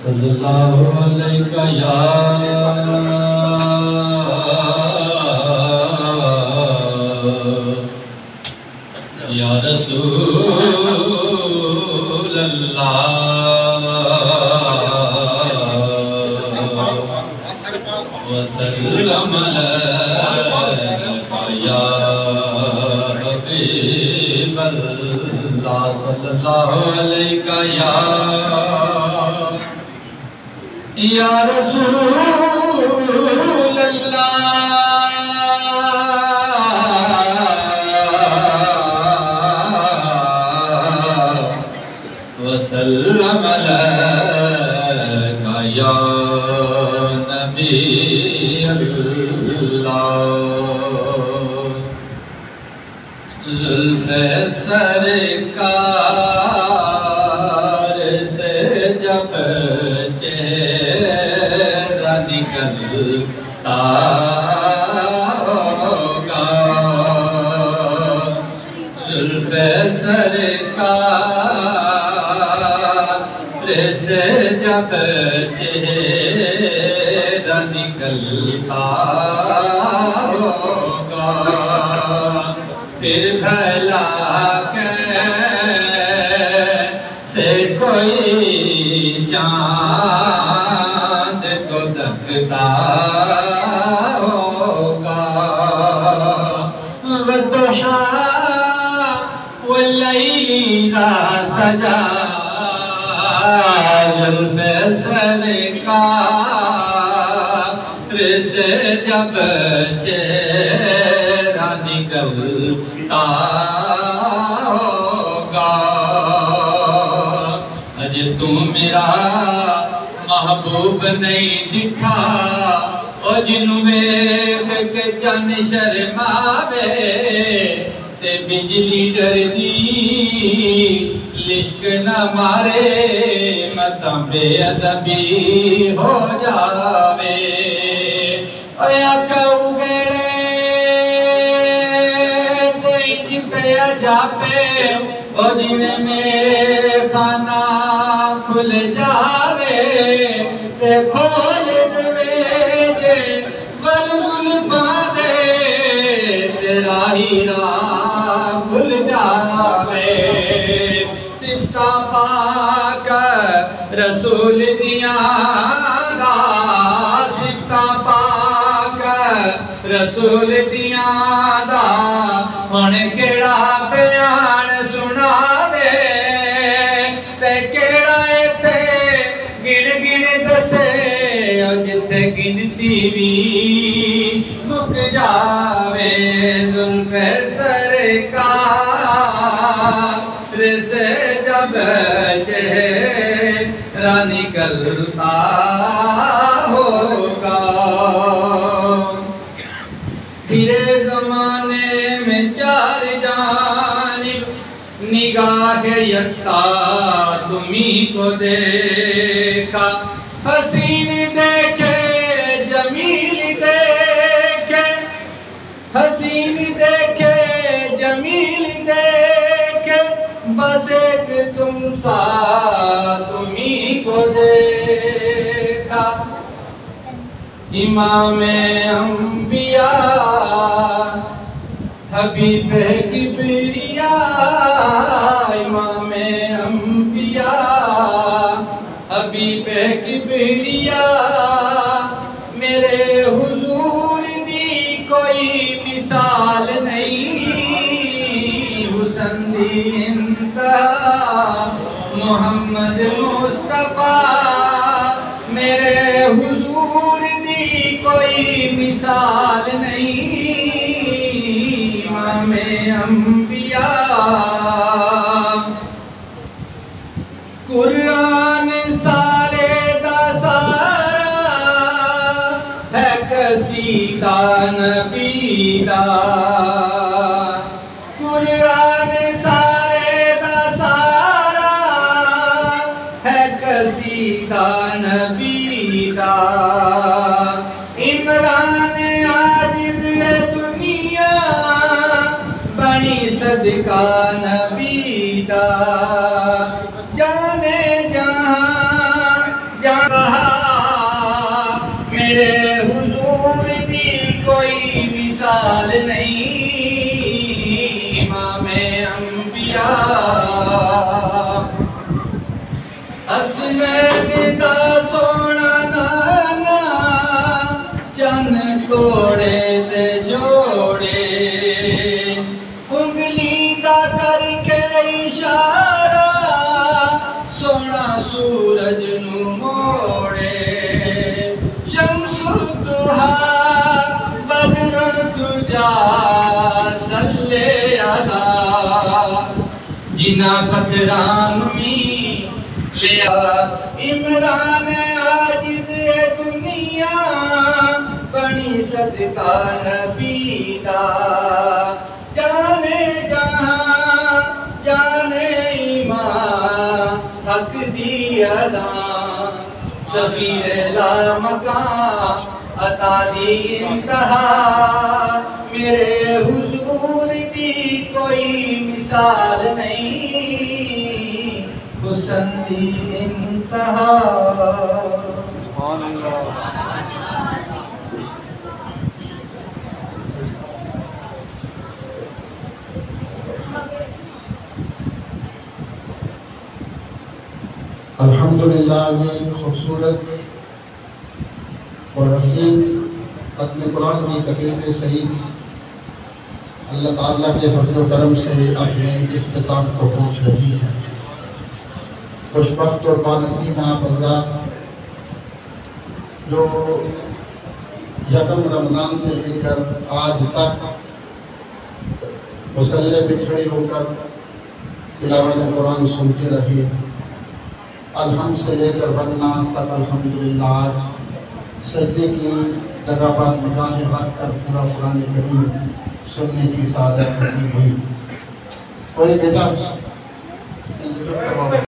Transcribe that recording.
सल्लल्लाहु अलैका या रसूल अल्लाह वसल्लम अलैका या हबीब अल्लाह सल्लल्लाहु अलैका या रसूल अल्लाह वसल्लम अलैका या नबी अल्लाह ज़ुल्फ़े सरकार से जब चेहरा निकलता होगा ज़ुल्फ़े सरकार से जब चेहरा निकलता होगा फिर भला कैसे कोई चाँद को देखता होगा वद्दुहा वल्लैली इज़ा सजा ज़ुल्फ़े सरकार से जब चेहरा निकलता होगा अज तू मेरा महबूब नहीं दिखा और जिन्हों वेख के चन शर्मावे ते बिजली डरदी लिश्क न मारे मत बेअदबी हो जावे जापे और जिन्हें में खाना खुल जावे ते खोल देवे जे बल जुल्फा दे तेरा हीरा खुल जावे सिफ्ता पाक रसूल दिया सिफ्ता पाक रसूल दिया दा हुण केड़ा बयान सुनावे ते केड़ा इत्थे गिण गिण दसे जिथे गिनती भी मुक जावे ज़ुल्फ़े सरकार से जब चेहरा निकलता होगा फिरे ज़माने में चार जानिब निगाह यक्ता तुम्ही को देखा हसीन देखे जमील देखे हसीन देखे जमील देखे बस एक तुम सा तुम्ही को देखा इमामे अंबिया हबीब किबरिया इमामे अंबिया हबीब किबरिया मेरे हुजूर दी कोई मिसाल नहीं हुस्न दी इंतहा मोहम्मद मुस्तफा मेरे हुजूर दी कोई मिसाल नहीं इमामे अंबिया कुरान सारे दा सारा है कसीदा नबी दा कुरान सारे दा सारा है कसीदा नबी दा इमरान आजिज़ दुनिया बड़ी सदका नबी नबीदा जाने जहां जहां मेरे हुजूर की कोई मिसाल नहीं। इमामे अंबिया हसनैन दा सोना नाना चन तोड़े ते जोड़े उंगली दा करके इशारा सोना सूरज नू मोड़े। शम्सुद्दुहा बद्र दुजा सल्ले अला जिना पत्थरां मी लिया। इमरान आजिज़ दुनिया बनी सदका नबीदा जाने जहां जाने ईमान हक दी अदा सफीर ला मकान अता दी इंतहा मेरे हुजूर की कोई मिसाल नहीं। हुस्न दी इंतहा। अल्हम्दुलिल्लाह ये खूबसूरत और हसीन खत्म कुरान की तकरीर सईद अल्लाह ताला के फज़ल व करम से अपने इख्तिताम को पहुँच रही है। खुशबख्त और बानसीब आप हज़रात जो यकम रमज़ान से लेकर आज तक मुसल्ले पे खड़े होकर तिलावत कुरान सुनते रहे, अलहम्द से लेकर बदनास तक अल्हम्दुलिल्लाह आज सजदे की जगह पर निगाहें रख कर पूरा कुरान करीम सुनने की सादत नसीब हुई। कोई बेटा